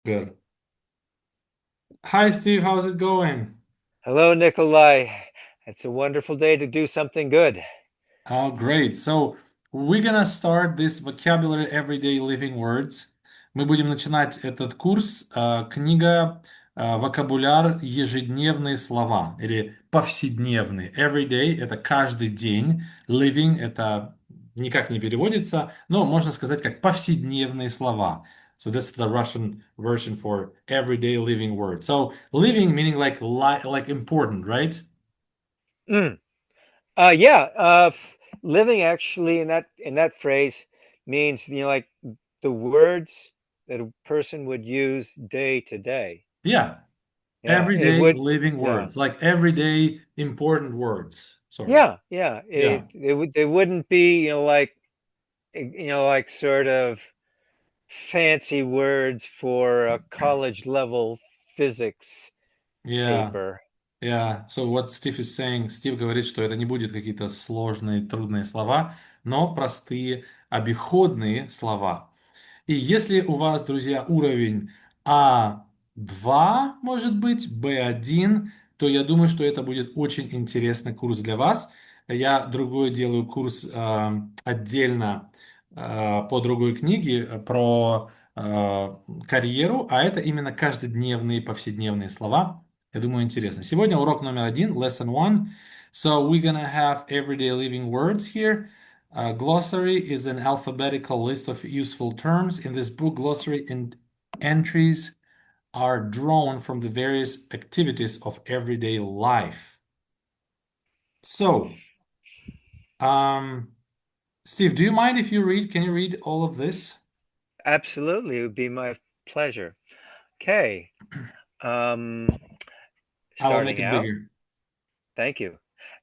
Good. Hi, Steve. How's it going? Hello, Nikolai. It's a wonderful day to do something good. Oh, great. So, we're gonna start this vocabulary everyday living words. Мы будем начинать этот курс, книга «Вокабуляр. Ежедневные слова» или повседневные. Everyday — это каждый день. Living — это никак не переводится, но можно сказать как повседневные слова. So that's the Russian version for everyday living word. So living meaning like important, right? Mm. Yeah. Living actually in that phrase means like the words that a person would use day to day. Yeah. Yeah. It Everyday would. living Yeah. words, like everyday important words. Sorry. Yeah. Yeah. Yeah. They wouldn't be like sort of fancy words for a college level physics Yeah. paper. Yeah. So what Steve is saying, Стив говорит, что это не будет какие-то сложные, трудные слова, но простые, обиходные слова. И если у вас, друзья, уровень А2, может быть, Б1, то я думаю, что это будет очень интересный курс для вас. Я другой делаю курс отдельно по другой книге про карьеру, а это именно каждодневные, повседневные слова. Я думаю, интересно. Сегодня урок номер один, lesson one. So we're gonna have everyday living words here. Glossary is an alphabetical list of useful terms. In this book, glossary and entries are drawn from the various activities of everyday life. So, um, Steve, do you mind if you read? Can you read all of this? Absolutely. It would be my pleasure. Okay. Um, I will make Starting it out, bigger. thank you.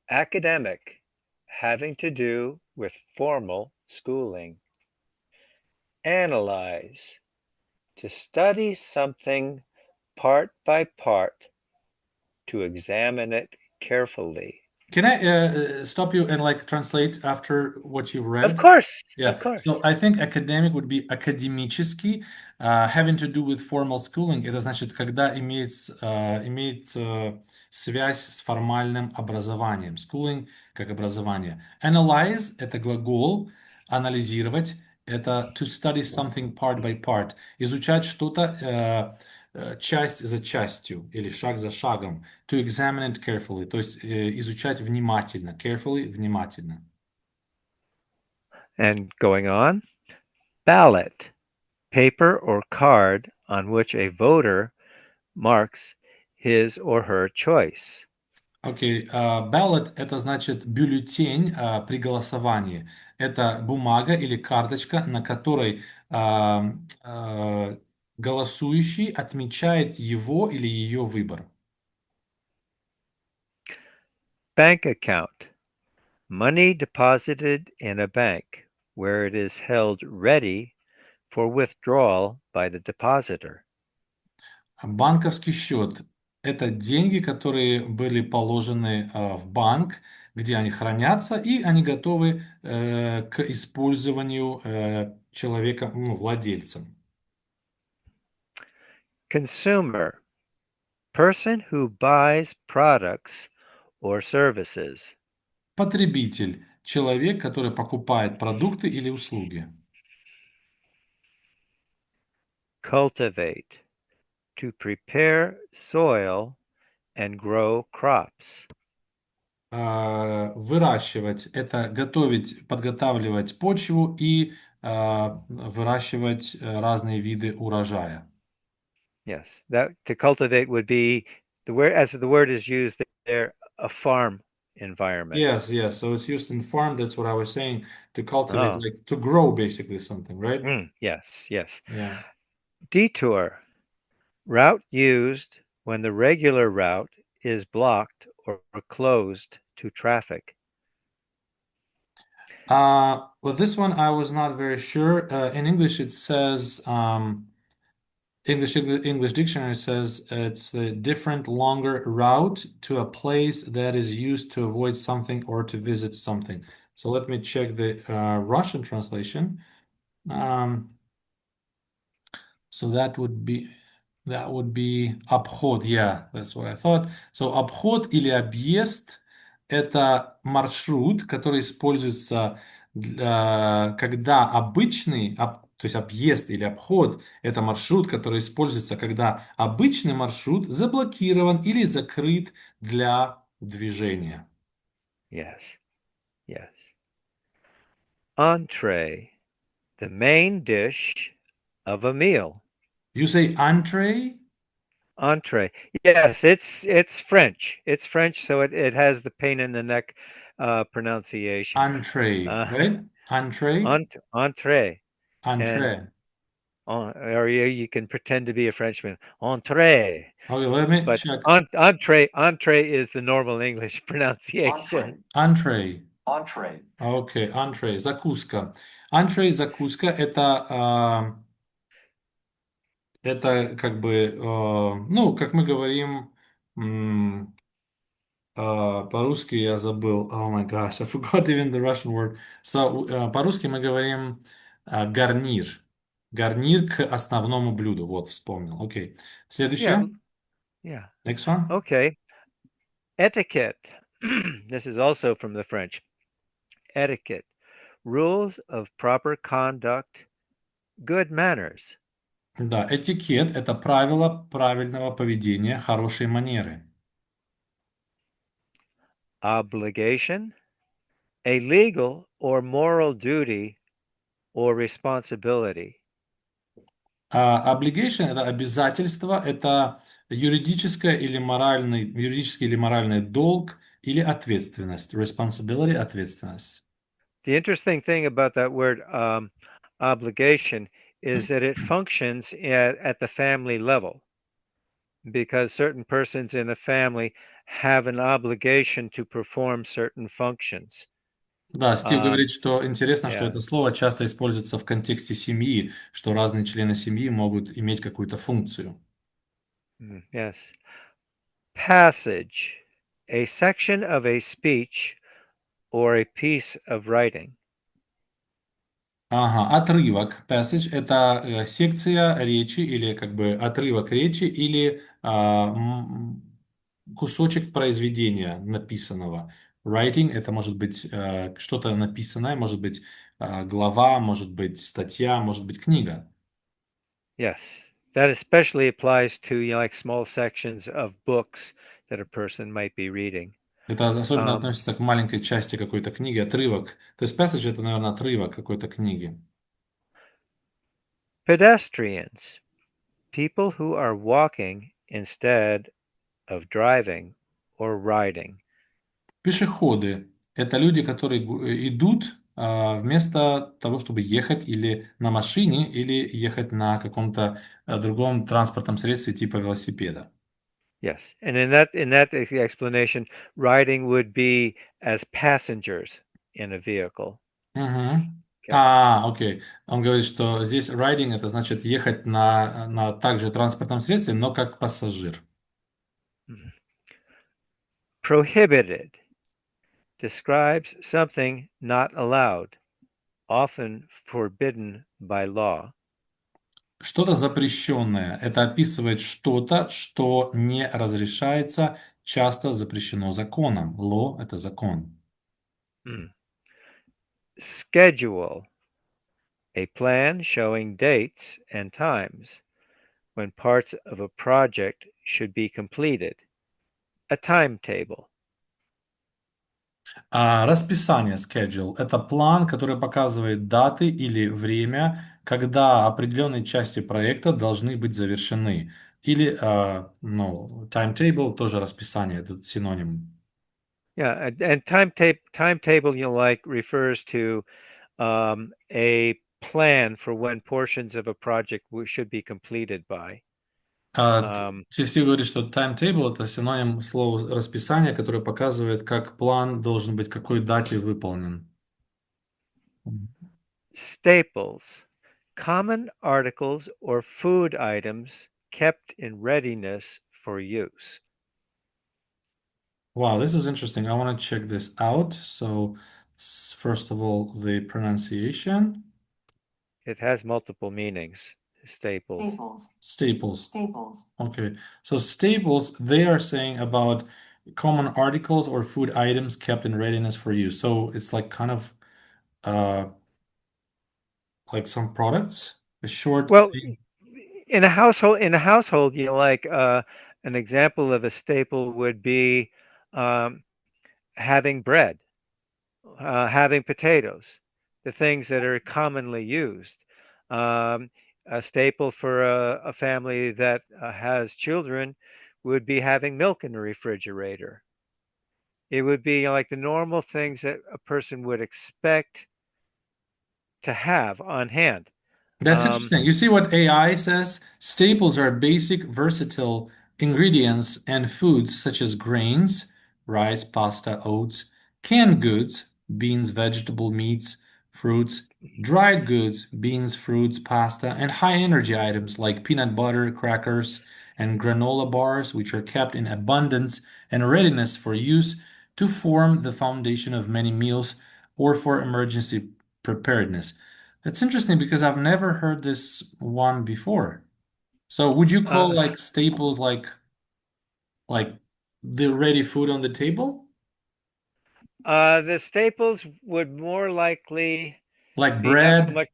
Academic, having to do with formal schooling. Analyze, to study something part by part, to examine it carefully. Can I stop you and like translate after what you've Of read? course, of Yeah, so course. I think academic would be академический, having to do with formal schooling. Это значит, когда имеет связь с формальным образованием. Schooling как образование. Analyze — это глагол, анализировать. Это to study something part by part. Изучать что-то часть за частью или шаг за шагом. To examine it carefully, то есть изучать внимательно. Carefully — внимательно. And going on, ballot, paper or card on which a voter marks his or her choice. Окей, ballot — это значит бюллетень при голосовании. Это бумага или карточка, на которой голосующий отмечает его или ее выбор. Bank account, money deposited in a bank where it is held ready for withdrawal by the depositor. Банковский счет — это деньги, которые были положены в банк, где они хранятся, и они готовы к использованию человеком, ну, владельцем. Consumer, person who buys products or services. Потребитель — человек, который покупает продукты или услуги. Cultivate, to prepare soil and grow crops. Выращивать — это готовить, подготавливать почву и выращивать разные виды урожая. Yes, that to cultivate would be the word as the word is used there, a farm environment. Yes, yes. So it's used in farm. That's what I was saying. To cultivate, Oh, like to grow basically something, right? yes, yes. Yeah. Detour, route used when the regular route is blocked or closed to traffic. Well, this one I was not very sure. In English, it says English dictionary says it's a different, longer route to a place that is used to avoid something or to visit something. So let me check the Russian translation. Um, so that would be That would be обход. Yeah, that's what I thought. So обход или объезд — это маршрут, который используется когда обычный, то есть объезд или обход — это маршрут, который используется, когда обычный маршрут заблокирован или закрыт для движения. Yes, yes. Entree, the main dish of a meal. You say entree? Entree. Yes, it's French. It's French, so it has the pain in the neck pronunciation. Entree, Uh, right? Entree? entree, and Entree. or you can pretend to be a Frenchman. Entree, Okay, let me but check. entree is the normal English pronunciation. Entree. Окей, entree, закуска. Entree, закуска — это как бы, ну, как мы говорим, по-русски я забыл. Oh my gosh, I forgot even the Russian word. So, по-русски мы говорим гарнир. Гарнир к основному блюду. Вот, вспомнил. Окей. Yeah, Следующее. yeah. Next one. Okay. Etiquette. This is also from the French. Etiquette. Rules of proper conduct, good manners. Да, этикет — это правила правильного поведения, хорошие манеры. Obligation. A legal or moral duty or responsibility. Obligation — это обязательство, это юридический или моральный долг или ответственность. Responsibility — ответственность. The interesting thing about that word obligation is that it functions at the family level because certain persons in a family have an obligation to perform certain functions. Да, Стив Um, говорит, что интересно, что yeah, это слово часто используется в контексте семьи, что разные члены семьи могут иметь какую-то функцию. yes. Passage, a section of a speech or a piece of writing. Ага, отрывок, passage — это секция речи или как бы отрывок речи или кусочек произведения написанного. Writing — это может быть что-то написанное, может быть глава, может быть статья, может быть книга. Yes, that especially applies to like small sections of books that a person might be reading. Это особенно Um, относится к маленькой части какой-то книги, отрывок. То есть passage — это, наверное, отрывок какой-то книги. Pedestrians, people who are walking instead of driving or riding. Пешеходы — это люди, которые идут вместо того, чтобы ехать или на машине, или ехать на каком-то другом транспортном средстве типа велосипеда. Yes, and in that explanation, riding would be as passengers in a vehicle. Мгм. Okay. Окей. Он говорит, что здесь riding — это значит ехать на также транспортном средстве, но как пассажир. Mhm. Prohibited describes something not allowed, often forbidden by law. Что-то запрещенное — это описывает что-то, что не разрешается, часто запрещено законом. Law — это закон. Mm. Schedule, a plan showing dates and times when parts of a project should be completed. A timetable. Расписание, schedule — это план, который показывает даты или время, когда определенные части проекта должны быть завершены. Или, ну, timetable — тоже расписание, это синоним. Yeah, and timetable, like refers to a plan for when portions of a project should be completed by. Um, Все говорит, что timetable — это синоним слова расписание, которое показывает, как план должен быть, какой дате выполнен. Staples, common articles or food items kept in readiness for use. Wow, this is interesting. I want to check this out. So, first of all, the pronunciation. It has multiple meanings. Staples. Staples. Okay. So staples, they are saying about common articles or food items kept in readiness for use. So it's like kind of uh like some products, a short Well, thing. in a household, like an example of a staple would be um, having bread, having potatoes, the things that are commonly used. Um, a staple for a family that has children would be having milk in the refrigerator. It would be like the normal things that a person would expect to have on hand. That's Um, interesting. You see what AI says? Staples are basic, versatile ingredients and foods such as grains, rice, pasta, oats, canned goods, beans, vegetable, meats, fruits, dried goods, beans, fruits, pasta, and high energy items like peanut butter, crackers, and granola bars, which are kept in abundance and readiness for use to form the foundation of many meals or for emergency preparedness. That's interesting because I've never heard this one before. So would you call uh, like staples like the ready food on the table? the staples would more likely Like be not so bread, much.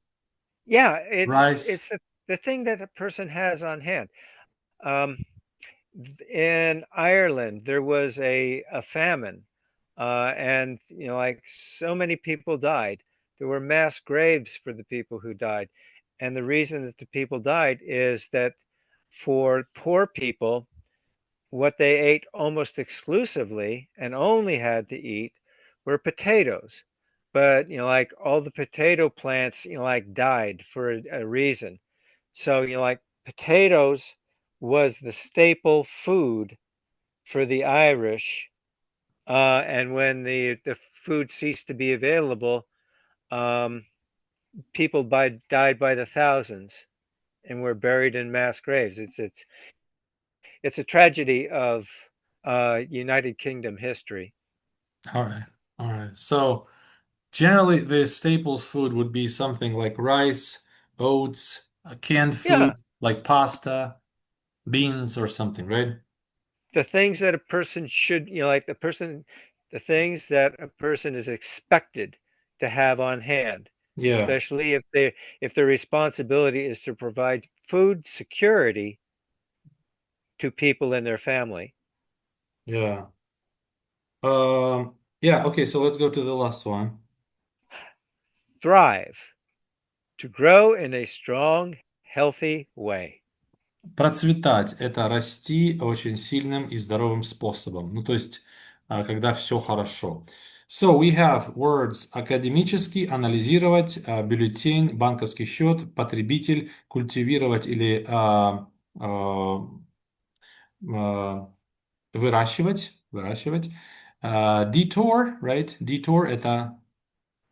Yeah, it's rice? it's the thing that a person has on hand. Um, in Ireland, there was a famine, and like so many people died. There were mass graves for the people who died, and the reason that the people died is that for poor people, what they ate almost exclusively and only had to eat were potatoes. But like all the potato plants, like died for a reason. So like potatoes was the staple food for the Irish, and when the food ceased to be available, um, people died by the thousands and were buried in mass graves. It's a tragedy of United Kingdom history. All right. All right. So generally the staples food would be something like rice, oats, canned Yeah, food like pasta, beans or something, right? the things that a person should, like the things that a person is expected to have on hand, Yeah. especially if their responsibility is to provide food security to people in their family. Yeah. Yeah, okay, so let's go to the last one. Thrive, to grow in a strong, healthy way. Процветать– это расти очень сильным и здоровым способом. Ну, то есть, когда все хорошо. So we have words академический, анализировать, бюллетень, банковский счет, потребитель, культивировать или а, выращивать. Detour, right? Detour– это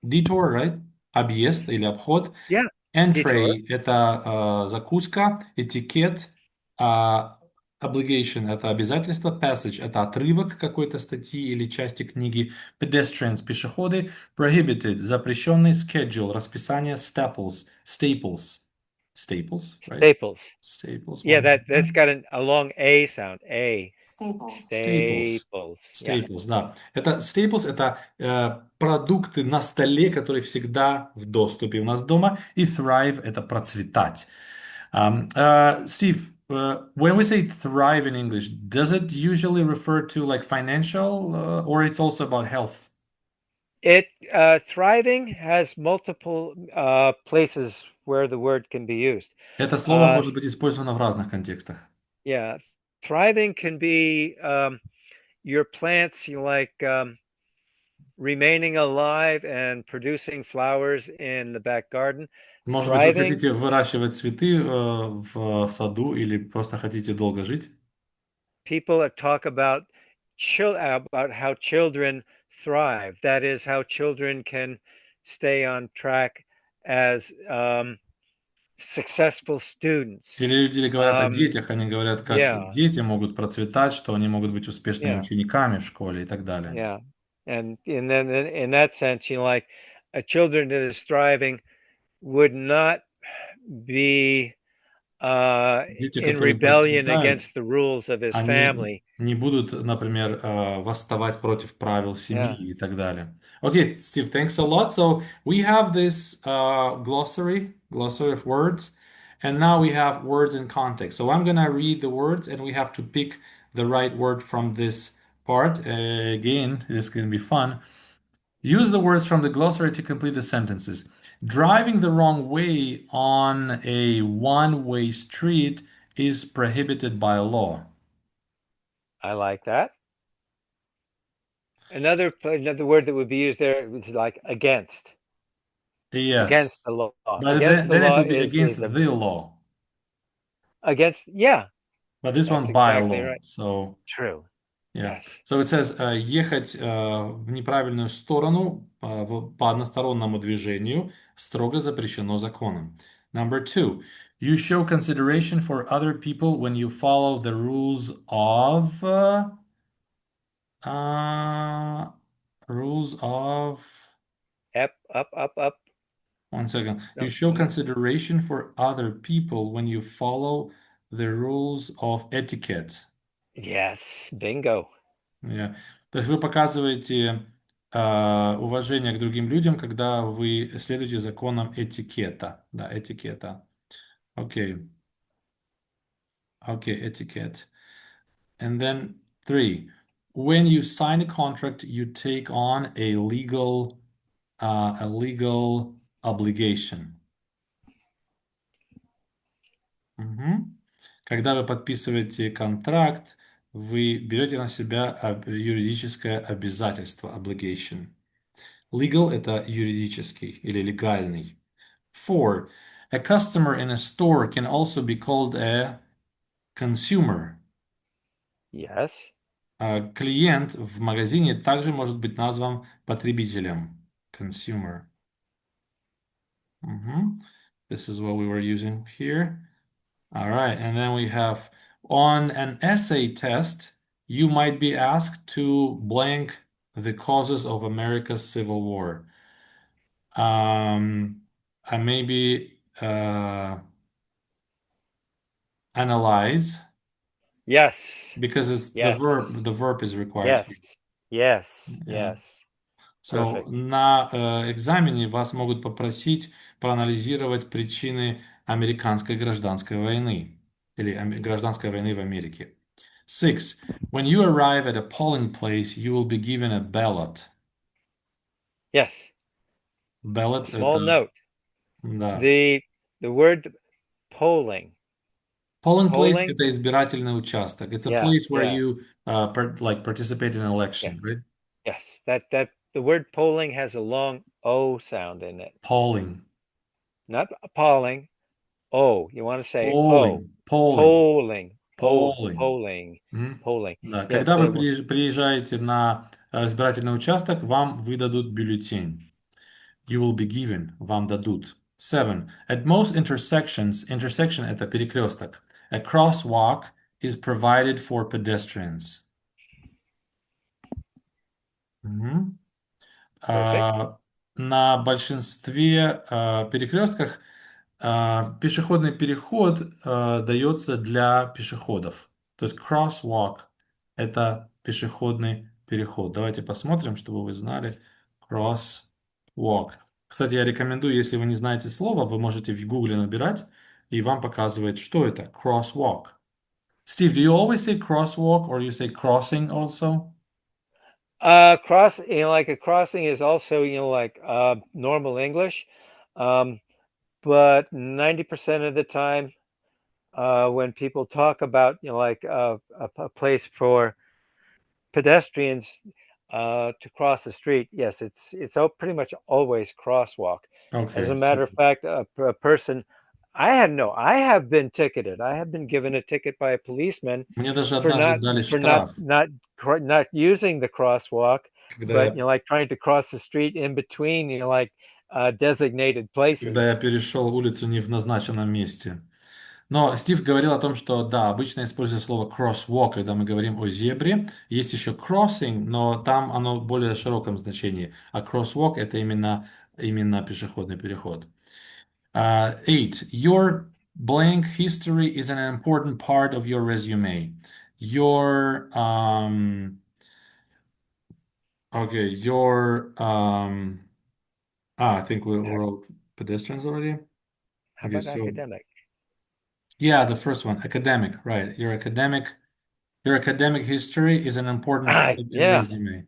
detour, right? Объезд или обход. Yeah, detour. Entree– это закуска, этикет, а, obligation– это обязательство, passage– это отрывок какой-то статьи или части книги, pedestrians– пешеходы, prohibited– запрещенный, schedule– расписание, staples, right? Staples. Staples, Yeah, one more that's time. got a long A sound. A. Staples. Staples. Yeah. Staples, да. Это staples– это продукты на столе, которые всегда в доступе у нас дома. И thrive– это процветать. Steve, when we say thrive in English, does it usually refer to like financial, or it's also about health? It thriving has multiple places where the word can be used. Это слово Uh, может быть использовано в разных контекстах. yeah, thriving can be your plants, like remaining alive and producing flowers in the back garden. Может быть, вы Thriving, хотите выращивать цветы в саду или просто хотите долго жить? people talk about how children thrive. That is how children can stay on track as successful students. Или люди говорят о Um, детях, они говорят, как yeah, дети могут процветать, что они могут быть успешными yeah, учениками в школе и так далее. yeah. And then in that sense, like a children that is thriving would not be Дети, in которые rebellion процветают, against the rules of his они family. не будут, например, восставать против правил семьи Yeah, и так далее. Okay, Steve, thanks a lot. So we have this glossary of words, and now we have words in context. So I'm gonna read the words, and we have to pick the right word from this part. Again, this can be fun. Use the words from the glossary to complete the sentences. Driving the wrong way on a one-way street is prohibited by law. I like that. Another word that would be used there is like against. Yes, Against the law. but Against the then it law will be is against a the law. against, yeah, But this that's one's by exactly law. right. So True. yeah. Yes. So it says ехать в неправильную сторону по одностороннему движению строго запрещено законом. Number two, you show consideration for other people when you follow the rules of uh, rules of Up. one second. You No, show consideration for other people when you follow the rules of etiquette. yes, bingo. Yeah. То есть вы показываете уважение к другим людям, когда вы следуете законам этикета. Да, этикета. Окей. Окей, этикет. And then three. When you sign a contract, you take on a legal obligation. Мгм. Когда вы подписываете контракт, вы берете на себя юридическое обязательство, obligation. Legal — это юридический или легальный. Four, a customer in a store can also be called a consumer. Yes. Клиент в магазине также может быть назван потребителем. Consumer. Мгм. This is what we were using here. All right, and then we have on an essay test, you might be asked to blank the causes of America's Civil War. Maybe analyze Yes. because it's the Yes. verb. The verb is required here. Yes. Yes. Yeah. Yes. So Perfect. на экзамене вас могут попросить проанализировать причины американской гражданской войны или гражданской войны в Америке. Six. When you arrive at a polling place, you will be given a ballot. Yes. A Ballot — small это, note. да. The word polling. Polling place — Polling. это избирательный участок. It's a Yeah. place where Yeah. you like participate in an Yes. election, right? Yes. That the word polling has a long O sound in it. Polling. Not appalling. O. You want to say O. Polling. Polling. Polling. O. Polling. Polling. Мгм. Polling. Да, The когда вы the приезжаете на избирательный участок, вам выдадут бюллетень. You will be given, вам дадут. Seven. At most intersections, intersection — это перекресток. A crosswalk is provided for pedestrians. Мгм. perfect. На большинстве перекрестках пешеходный переход дается для пешеходов. То есть crosswalk — это пешеходный переход. Давайте посмотрим, чтобы вы знали. Crosswalk. Кстати, я рекомендую, если вы не знаете слова, вы можете в Гугле набирать, и вам показывает, что это. Crosswalk. Steve, do you always say crosswalk or you say crossing also? Like a crossing is also, like normal English. Um, but 90% of the time, when people talk about, like a place for pedestrians to cross the street, yes, it's pretty much always crosswalk. As Okay, a so matter of fact, a person, I have been ticketed. I have been given a ticket by a policeman мне даже for однажды not дали for not штраф, not not using the crosswalk, когда but я like trying to cross the street in between, like designated когда я places. перешел улицу не в назначенном месте. Но Стив говорил о том, что да, обычно используется слово crosswalk, когда мы говорим о зебре. Есть еще crossing, но там оно в более широком значении. А crosswalk — это именно пешеходный переход. Eight. Your blank history is an important part of your resume. Your okay, I think we're all pedestrians already. How Okay, about so academic? yeah, the first one, academic, right? Your academic history is an important part of your Yeah, resume.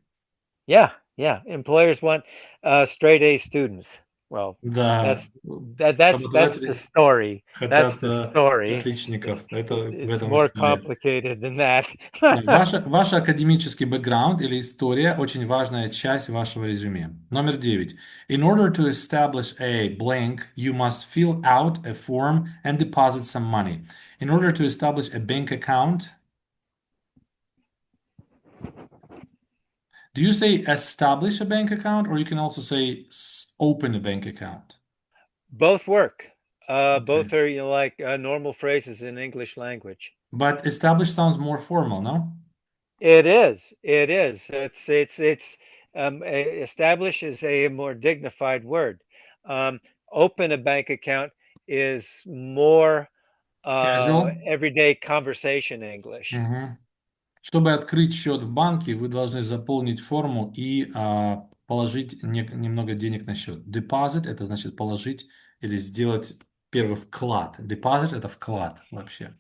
yeah, yeah. Employers want straight A students. Well, Да, that's that's the работодатели story. That's хотят the story. отличников. Это в It's этом more история. complicated than that. Да, ваш академический бэкграунд или история очень важная часть вашего резюме. Номер 9. In order to establish a blank, you must fill out a form and deposit some money. In order to establish a bank account, do you say establish a bank account or you can also say open a bank account? Both work. Okay. Both are like normal phrases in English language. But establish sounds more formal, no? It is. It is. It's establish is a more dignified word. Open a bank account is more Casual. everyday conversation English. Мгм. Чтобы открыть счет в банке, вы должны заполнить форму и положить немного денег на счет. Deposit — это значит положить или сделать первый вклад. Deposit — это вклад вообще.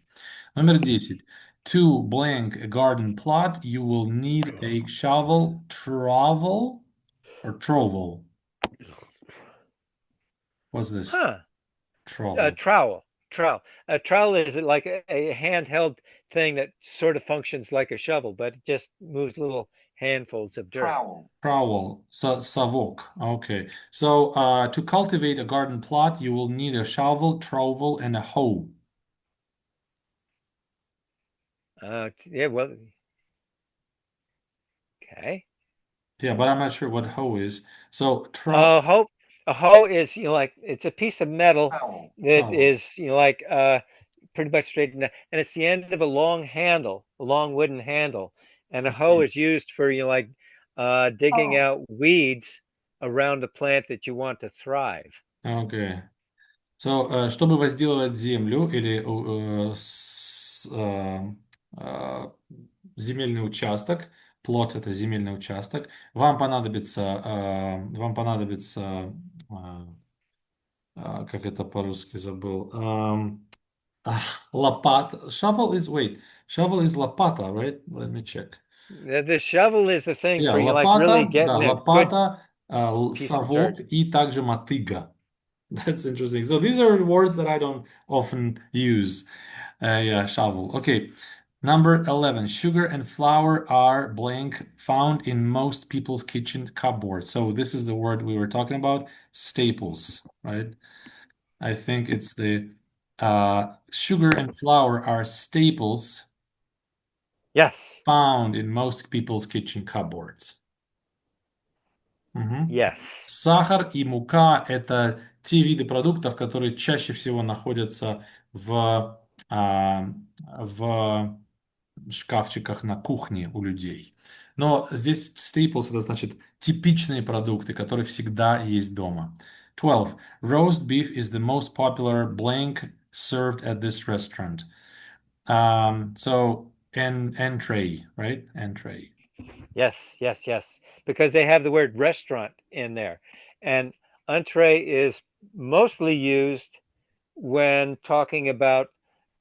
Номер 10. To blank a garden plot, you will need a shovel, trowel, or trowel. What's this? Huh. Trowel. Trowel. Trowel. A trowel is like a handheld thing that sort of functions like a shovel, but it just moves little handfuls of dirt. Trowel, совок. Okay. So to cultivate a garden plot, you will need a shovel, trowel, and a hoe. Yeah, well, okay. Yeah, but I'm not sure what hoe is. So A hoe, a hoe is like it's a piece of metal that shovel. is like pretty much straight and it's the end of a long handle, a long wooden handle, and a hoe Okay. is used for like digging out weeds around a plant that you want to thrive. Okay. So, чтобы возделывать землю или э, земельный участок, плот — это земельный участок, как это по-русски забыл, лопат. Shovel is лопата, right? Let me check. The shovel is the thing Yeah, for like really лопата, да, getting a good лопата, piece of dirt. совок и также мотыга. That's interesting. So these are words that I don't often use. Yeah, shovel. Okay. Number 11. Sugar and flour are blank found in most people's kitchen cupboard. So this is the word we were talking about, staples, right? I think it's the sugar and flour are staples Yes, found in most people's kitchen cupboards. Мгм. yes. Сахар и мука — это те виды продуктов, которые чаще всего находятся а, в шкафчиках на кухне у людей. Но здесь staples — это значит типичные продукты, которые всегда есть дома. 12. Roast beef is the most popular blank served at this restaurant. So, entree, right? Entree. Yes, yes, yes. Because they have the word restaurant in there. And entree is mostly used when talking about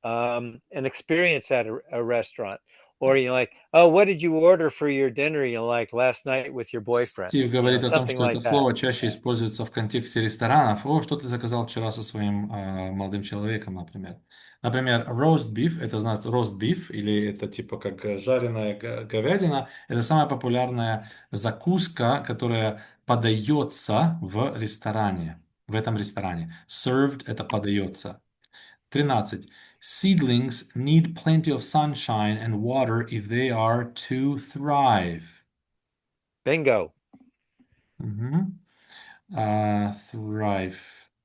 an experience at a restaurant. Or like, oh, what did you order for your dinner? Like last night with your boyfriend. Стив говорит о том, Something что это like that. слово чаще используется в контексте ресторанов. О, что ты заказал вчера со своим молодым человеком, например. Например, roast beef — это значит roast beef, или это типа как жареная говядина. Это самая популярная закуска, которая подается в ресторане, в этом ресторане. Served — это подается. 13. Seedlings need plenty of sunshine and water if they are to thrive. Bingo. Мгм. Thrive.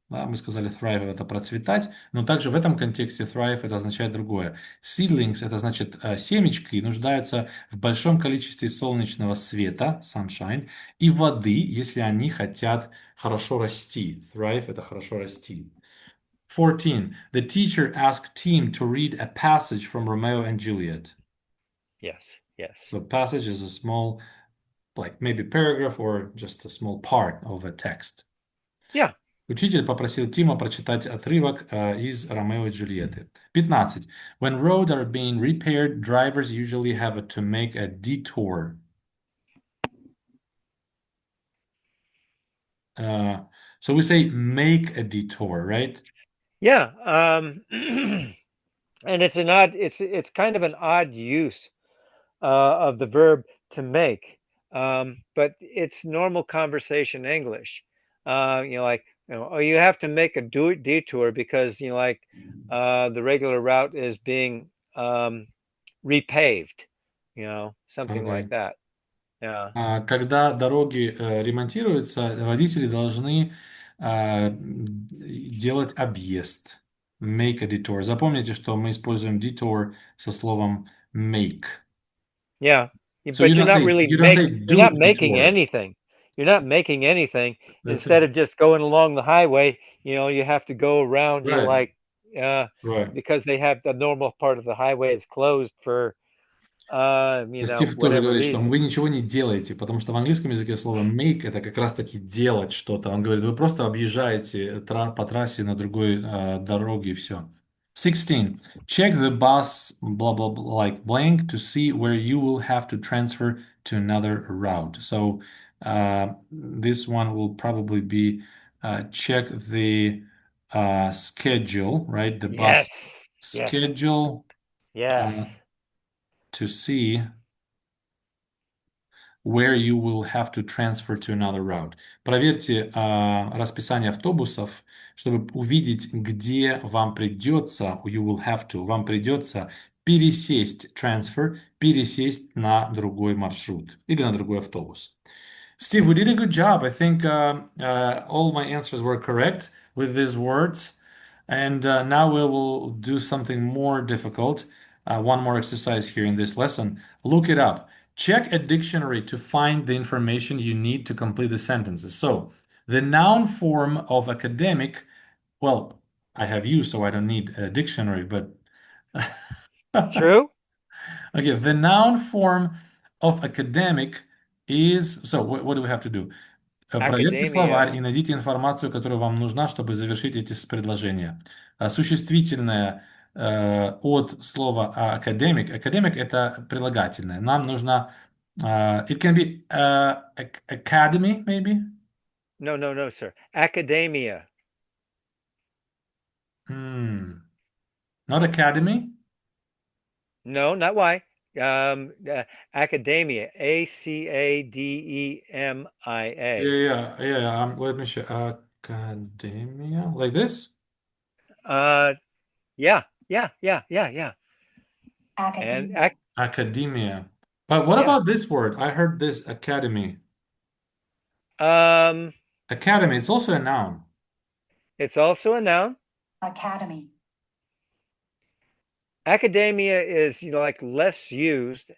Да, мы сказали thrive — это процветать, но также в этом контексте thrive — это означает другое. Seedlings — это значит семечки нуждаются в большом количестве солнечного света, sunshine, и воды, если они хотят хорошо расти. Thrive — это хорошо расти. 14. The teacher asked Tim to read a passage from Romeo and Juliet. Yes, yes. So passage is a small, like maybe paragraph or just a small part of a text. Yeah, Учитель попросил Тима прочитать отрывок из Ромео и Джульетты. 15. When roads are being repaired, drivers usually have to make a detour. Uh, so we say make a detour, right? yeah. And it's kind of an odd use of the verb to make, but it's normal conversation English. Like, oh, you have to make a detour because the regular route is being repaved, something like Okay. that. Yeah. Когда дороги ремонтируются, водители должны делать объезд. Make a detour. Запомните, что мы используем detour со словом make. Yeah, So but you don't say you're do not a making detour. anything. You're not making anything. That's it. Instead of just going along the highway, you have to go around, Right, uh, right. because they have the normal part of the highway is closed for, Стив тоже whatever говорит, что reason. вы ничего не делаете, потому что в английском языке слово make это как раз-таки делать что-то. Он говорит, вы просто объезжаете по трассе на другой дороге и все. 16. Check the bus, blah, blah, blah, like blank to see where you will have to transfer to another route. So this one will probably be check the schedule, right? The bus Yes, yes, schedule uh, yes. to see where you will have to transfer to another route. Проверьте расписание автобусов, чтобы увидеть, где вам придется пересесть, transfer, пересесть на другой маршрут или на другой автобус. Steve, we did a good job. I think all my answers were correct with these words. And now we will do something more difficult. One more exercise here in this lesson. Look it up. Check a dictionary to find the information you need to complete the sentences. So, the noun form of academic, well, I have you, so I don't need a dictionary, but True. okay, the noun form of academic is, so what do we have to do? Проверьте Academia. словарь и найдите информацию, которая вам нужна, чтобы завершить эти предложения. Существительное от слова academic. Academic — это прилагательное. Нам нужно it can be academy, maybe. No, no, no, sir. Academia. Hmm. Not academy. No, not why. Academia. Yeah, Academia. yeah, yeah. Let me show. Academia, like this. Uh, yeah, yeah, yeah, yeah, yeah. And Academia. Academia. But what yeah. about this word? I heard this academy. Um, Academy. It's also a noun. it's also a noun. Academy. Academia is, like less used.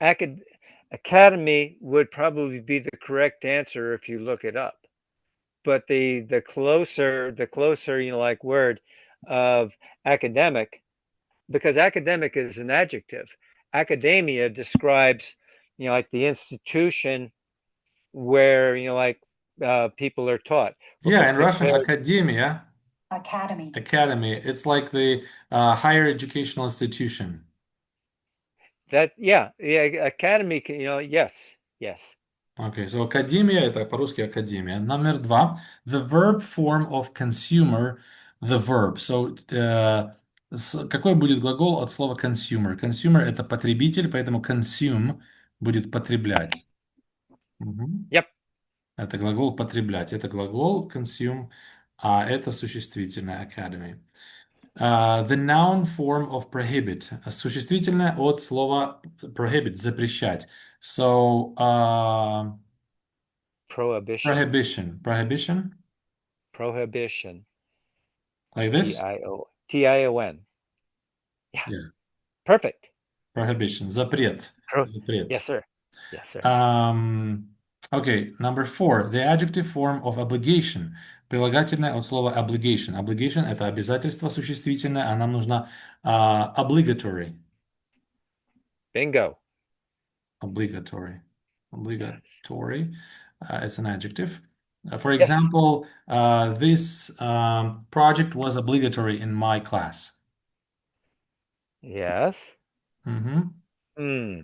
Acad Academy would probably be the correct answer if you look it up. But the closer, like word of academic, because academic is an adjective. Academia describes, like the institution where, people are taught or Yeah, in Russian, prepared. academia, Academy. academy, it's like the higher educational institution. That, yeah, yeah, academy can, yes, yes. Okay, so академия, это по-русски академия. Номер два, the verb form of consumer, the verb. So, какой будет глагол от слова consumer? Consumer — это потребитель, поэтому consume будет потреблять. Мгм. Yep. Это глагол потреблять. Это глагол consume, а это существительное academy. The noun form of prohibit. Существительное от слова prohibit, запрещать. So, Prohibition. prohibition. Prohibition, Prohibition. like this? Tion. Yeah. Yeah, Perfect. prohibition. Запрет. Pro. Запрет. Yes, sir. Yes, sir. Um, Okay, number four. The adjective form of obligation. Прилагательное от слова obligation. Obligation — это обязательство существительное, а нам нужна obligatory. Bingo. Obligatory. Yes. Obligatory. It's an adjective. For Yes. example, this project was obligatory in my class. Yes. Mhm. Hmm.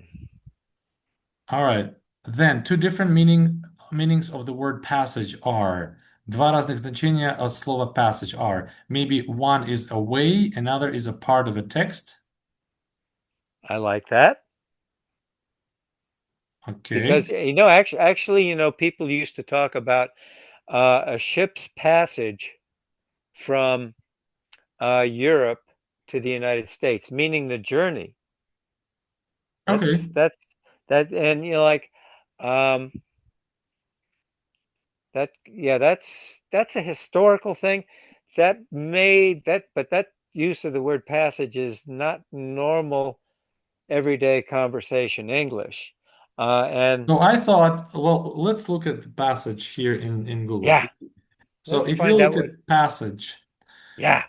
All right. Then two different meanings of the word passage are. Два разных значения от слова passage are. Maybe one is a way, another is a part of a text. I like that Okay. because actually, people used to talk about a ship's passage from Europe to the United States, meaning the journey. Okay. That, and um, that's a historical thing that made that, but that use of the word passage is not normal everyday conversation English. And So I thought, well, let's look at the passage here in Google. yeah, So let's if you find out look what. at passage, Yeah,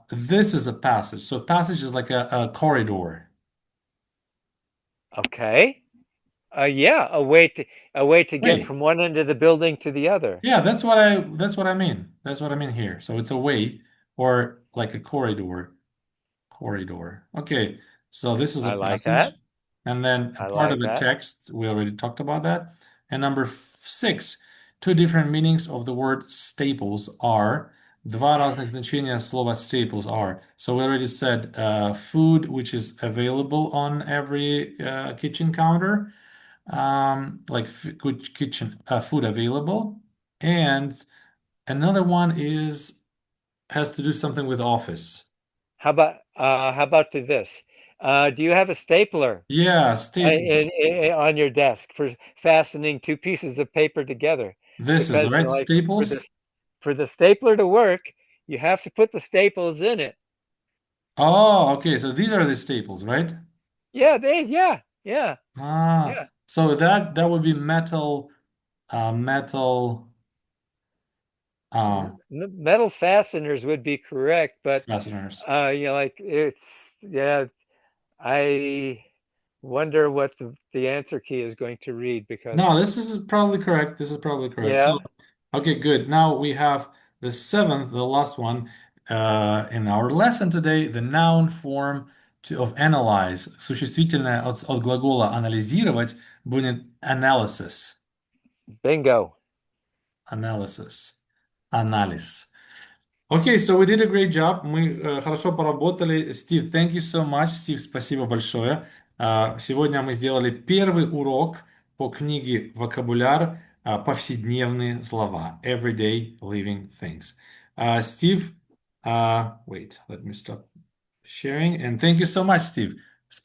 this is a passage. So passage is like a corridor. okay. Yeah, a way to get Way. from one end of the building to the other. Yeah, that's what I mean. That's what I mean here. So it's a way or like a corridor. Corridor. Okay, so this is a I like that. passage, and then a I part of like a that. text. We already talked about that. And number six, two different meanings of the word staples are. Два разных значения слова staples are. So we already said food, which is available on every kitchen counter, like good kitchen food available, and another one is has to do something with office. How about this? Do you have a stapler Yeah, staples. on your desk for fastening two pieces of paper together? This is Because right, like for staples. this for the stapler to work, you have to put the staples in it. Oh, okay. So these are the staples, right? Yeah, Ah, yeah. so that would be metal uh, Metal fasteners would be correct, but fasteners. like it's yeah. I wonder what the answer key is going to read because No, this is probably correct. This is probably correct. So, yeah, okay, good. Now we have the seventh, the last one, in our lesson today, the noun form of analyze. Существительное от глагола анализировать будет analysis. bingo. Analysis. Анализ. Okay, so we did a great job. Мы хорошо поработали. Стив, thank you so much. Стив, спасибо большое. Сегодня мы сделали первый урок по книге «Вокабуляр. Повседневные слова». Everyday living things. Стив, wait, let me stop sharing. And thank you so much, Steve.